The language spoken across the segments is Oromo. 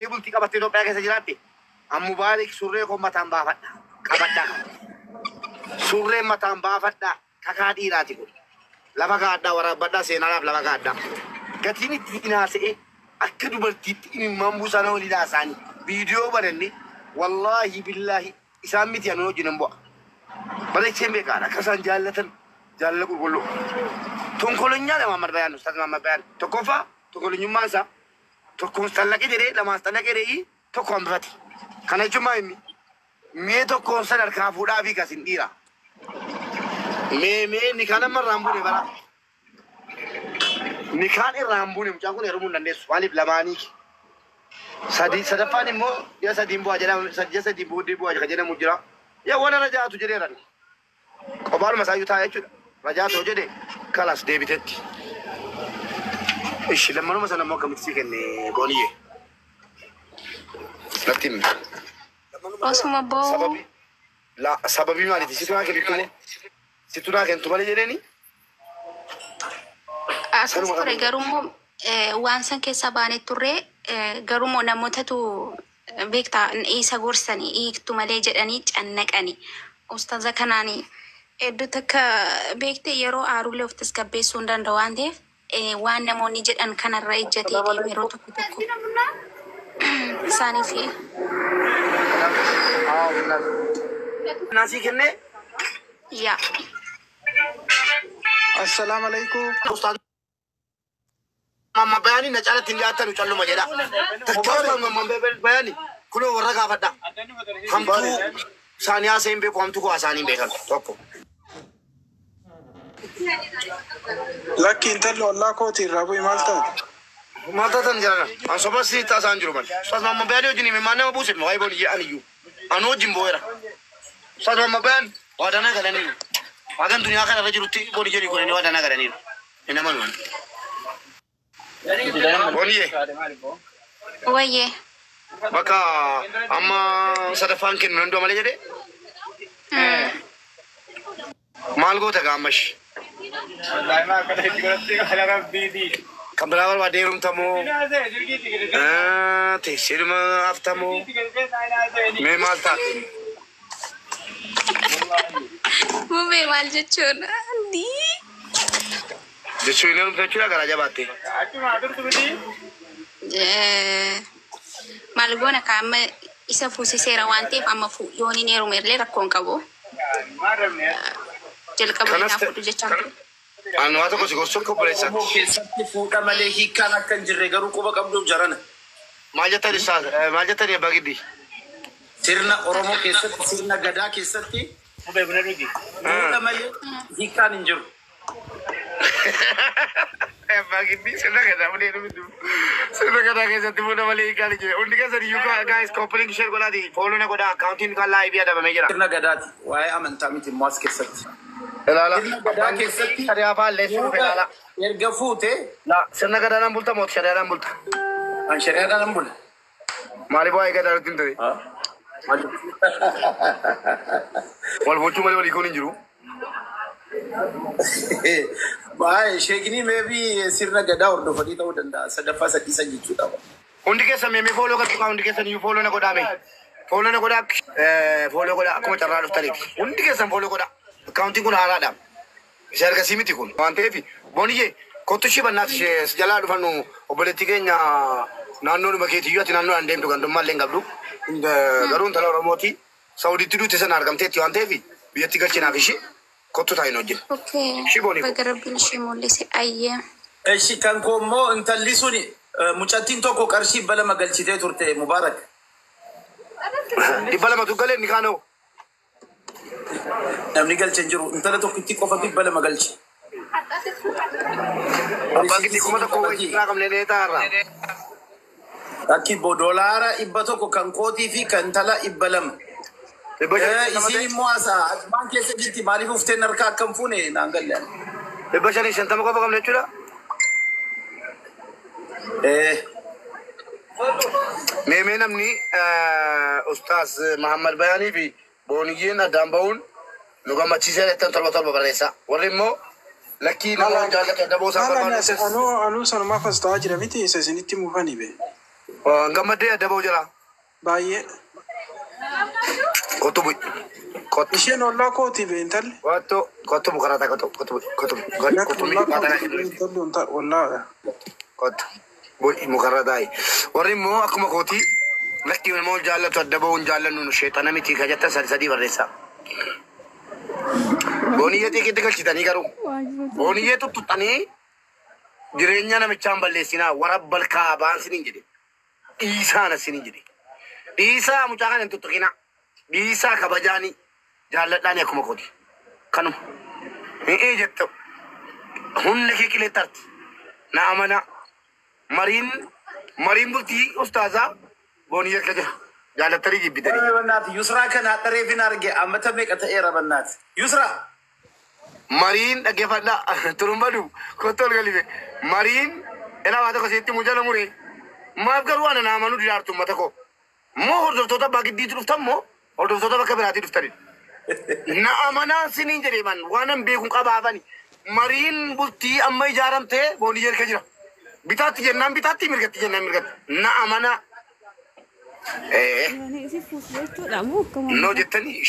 bultii qabattee Itoophiyaa keessa jiraatte amma Mubaarik surree koo mataan baafadha qabadhaa surree mataan baafadha kakaa dhiiraati kun lafa kaadhaa waraabadhaa seenaadhaaf lafa kaadhaa gatiin itti hinaasa'e akka dubartiitti imimmaan buusana walii laasaanii viidiyoo baranne wallaahi billaahi isaan miti anuu wajjin bu'a bareecheen beekaadha akka isaan jaallatan jaalala qulqulluu tonkolonyaa lama marbayaan ustaas Mahammad Bayaan tokkoffaa tonkolonyummaa isaa tokkoon tallaqee jedhee lamaas tallaqee jedhee tokko hambifate kana jechuun maa inni mee tokkoon sadarkaa fuudhaa fi kasin dhiira mee ni kana marraan buune bara ni kaan irraan buune mucaan kun heerumuu hin dandeessu maaliif lamaanii sadaffaan immoo yaa sadiin bu'aa jedhama sadiin bu'aa jedhamu jira yaa waan rajaatu jedheeran qobaadhuma isaayyuu taa'e jechuudha rajaatu jedhe kalas deebitetti ishi lammanuma sana immoo akkamitti sii kenne booniyyee natti himi osuma boo sababii maaliiti situ naa kennitu malee jedheeni asas ture garumoo waan san keessa baanee turre garumoo namootatu beektaa isa gorsanii hiiktu malee jedhanii cannaqanii ustaaza kanaanii hedduu takka beekte yeroo aarulee of tasgabbeessuu hin danda'u waan ta'eef waan namoonni jedhan kanarra ejjatee yeroo tokko tokko isaaniif naasii kennee yaa Assalamu alaikum. Mahammad Bayaanii na caalatti hin dhiyaatanu calluma jedha takkaa Mahammad Bayaanii kunoo warra gaafadha hamtuu isaanii haasa'e hin beeku hamtuu koo isaanii hin beekan tokko Lakki intalli ollaa kooti irraa bu'i maal taate? maal taatan jirana an soba si taasaan jiru man ustaas Mahammad Bayaanii wajjin hime maan nama buuse waa'ee boon iyyee aniyyuu anu wajjin boo'eera ustaas Mahammad Bayaan waadanaa galaniiru waadan duniyaa kana irra jirutti boon iyyee kunini waadanaa galaniiru hin amanuun booniyyee wayyee bakka amma sadaffaan kennu nan malee jedhe maal goota gaammash kan biraa barbaadee heerumtamoo teessidhuma haftamoo mee maal taate mumee maal jechuun jechuun hin heerumta jechuudha garaa jabaatte maal goona ka amma isa fuusiseera waan ta'eef amma yooniin heerume illee rakkoon qabu jalqaba isaa fuudhu jechaan ture. Anu waa tokko si gorsuu akka obboleessa. Keessatti fuudha malee hiikkaan akka hin jirre garuu quba qabduuf jarana. Maal jettani abbaa giddi? Sirna Oromoo keessatti sirna Gadaa keessatti fuudha malee hiikkaan hin jiru. Abbaa giddi sirna Gadaa malee numitu. Sirna Gadaa keessatti fuudha malee hiikkaan hin jiru. Hundi keessatti yuukaa guys coupling share godhaati. Fooloo na godhaa accounting kan laayivii adabamee jira. Sirna Gadaati waa'ee amantaa miti immoo as keessatti. Ilaala. Sirna Gadaa keessatti Shari'aa faallee suuf ilaala. erga fuute La sirna Gadaadhaan bulta moo shari'aadhaan bulta? an shari'aadhaan bula. Maaliif waa'ee Gadaa irratti hin ta'e? Wal bulchuu malee walii kun hin jiru. Baay'ee sheekni meebii sirna Gadaa hordofanii ta'uu danda'a. Sadaffaa sadii jechuudha. Hundi keessan meemee fooloo kan tuqaa hundi keessan iyyuu fooloo na godhaame. Fooloo na godhaa akkuma carraa dhuftaniiti. Hundi keessan fooloo godhaa. Akkaawuntiin kun haaraadha. Isa ergasii miti kun waan ta'eef booniyyee kottu ishee bannaati ishee jalaa dhufannu obboleettii keenya naannoodhuma keetiyyuu ati naannoodhaan deemtu gandummaa illee hin qabdu. Garuu intala Oromooti Saawudiitti duutte sana argamteetti waan ta'eef biyyatti galchinaaf ishee kottu taa'in hojjenna. Ishee boonii kun. Bagarabbiin ishee mul'ise ayyee. Eshi kan koo immoo intalli suni mucattiin tokko qarshii 200 galchitee turte Mubaarak. 200 galee ni kaanoo. Namni galche hin jiru. Intala tokkitti qofa 200 galche. Abbaan giddii kuma tokko wayii irraa qabnee leetaarra. Akki doolaara 100 kan kootii fi kan intala 200. Isin immoo asaa waan keessa jirti maaliif ufteen harkaa akkam fuune naan galle. 550 qofa qabne jechuudha. Meemee namni ustaas Mahammad Bayaanii fi booniyyeen addaan ba'uun nu gammachiisee jettan torba barreessa. Warri immoo lakkii nama jaallatu daboo isaa barbaadu. Anuu sanumaaf as ta'aa jira miti isa isinitti mufanii be. gammadee adda ba'u jira. Baay'ee. Kottu bu'i. Kottu. Isheen ollaa kooti beentalli. Kottu bukarata kottu mi patana Intalli ollaa. kottu bu'i mukarata ai. Warri immoo akkuma kooti lakki immoo jaallatu adda ba'uun jaallannu sheexana miti kajata sadii barreessa. Booniyyee xixiqqeetti galchitanii garuu booniyyee tuttuxanii jireenya namichaan balleessinaa warabbal kaabaan sinin jedhe dhiisaan asinin jedhe dhiisaa mucaa kana hin tuttuqina dhiisaa kabajaanii jaalladhaanii akkuma kooti kanuma mi'ee jettu humna kee qilee tarti na amana mariin bultii ustaazaa booniyyee akka jira jaallattanii jibbitanii. በእናትህ ዩስራ ከናጠሬ ፊን አርጌ አመተ መቀጠኤረ በእናትህ ዩስራ Mariin dhaggeeffadhaa turumbadu kottol galife mariin ela waa tokko sitti mujala mure maaf garuu ana naamanu didaartu ummata koo moo hordoftoota abbaa giddiitti dhuftan moo hordoftoota bakka biraatii dhuftani na amanaan siniin jedhee man waanan beekun qabaafani mariin bultii amma ijaaramtee booniyyeer ka jira bitaatti jennaan bitaatti mirgatti jennaan mirgatti na amanaa no jettanii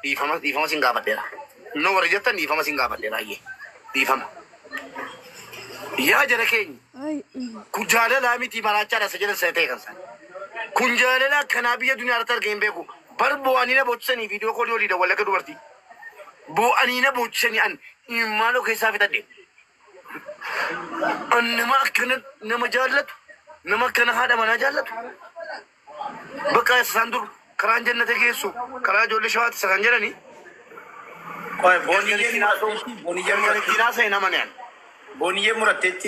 dhiifama sin gaafadheera. No warra jettan dhiifama sin gaafadheera ayyee dhiifama. Yaa jara keenya kun jaalala miti maraachaadha isa jedhan sana ta'e kan sana. Kun jaalala akkanaa biyya duniyaa irratti argee hin beeku. Bar bo'anii na boochisanii viidiyoo koolii olii dawwalaga dubartii. Bo'anii na boochisanii an maaloo keessaa fitadhe. An nama akkana nama jaallatu nama akkana haadha manaa jaallatu. Bakka isaan dur karaan jannata geessu karaa ijoollee shawaatti isa kan jedhanii. ቆይ ቦንዬ ሙረቴቲ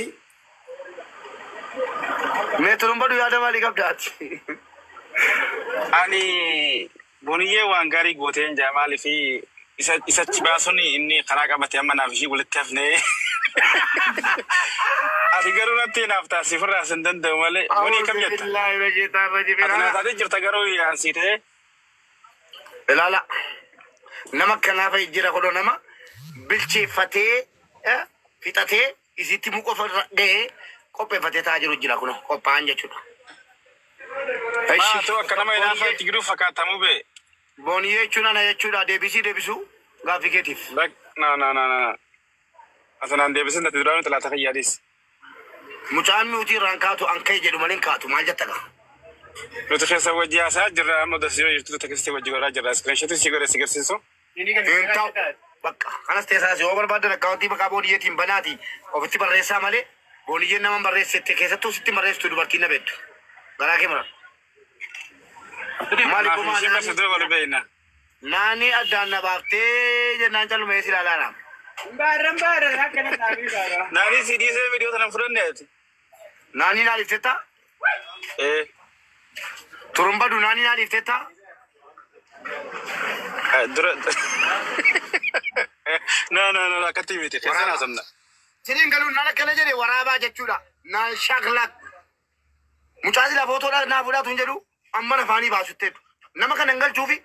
ሜትሩን በዱ ያደማል ይገብዳት ani boniyye waan gaarii gooteen jaamaali fi isachi baasuun inni karaa qabate amma naaf ishii walitti hafne ati garuu natti naaf taasifirraa sin danda'u malee bonii kam jetta ati naataatee jirta garuu yaansiitee ilaala nama kanaaf jira kodho nama bilcheeffatee fixatee isitti muka ofirra ga'ee qopheeffatee taa jiru jira kun qophaa'an jechuudha. Maatuu akka nama ilaafa itti gidduu fakkaatamu bee. Booniyyee jechuun ana jechuudha deebisuu gaaffii keetiif. Asanaan deebisin natti duraan talaata kan yaadis. Mucaan mi'uutii irraan kaatu an ka'e jedhu malee kaatu maal jetta gaa? Nuti keessa wajji haasaa jirra amma dasiyoo jirtu tekkistee wajji godhaa jirra. Iskiriinshotii si godhe si garsiisu. Hin ta'u bakka kanas teessaas yoo barbaadan akkaawuntii maqaa booniyyeetiin banaati ofitti barreessaa malee booniyyeen nama barreessette keessattuu sitti barreessitu dubartiin na beektu. Garaa kee mara. Naani addaan na baaftee jennaan calumee si ilaalaadha. Naani si dhiisee viidiyoo sana fudhanneeti. Naani naa dhiiftetta? Turumbadu naani naa dhiiftetta? Dura no akkatti miti keessa naa samna. Siniin galuun naan akkana jedhe waraabaa jechuudha. Naan shaklak. Mucaa sila footoodhaa naa fudhatu hin jedhu amma afaanii baasutteetu. Nama kana hin galchuufi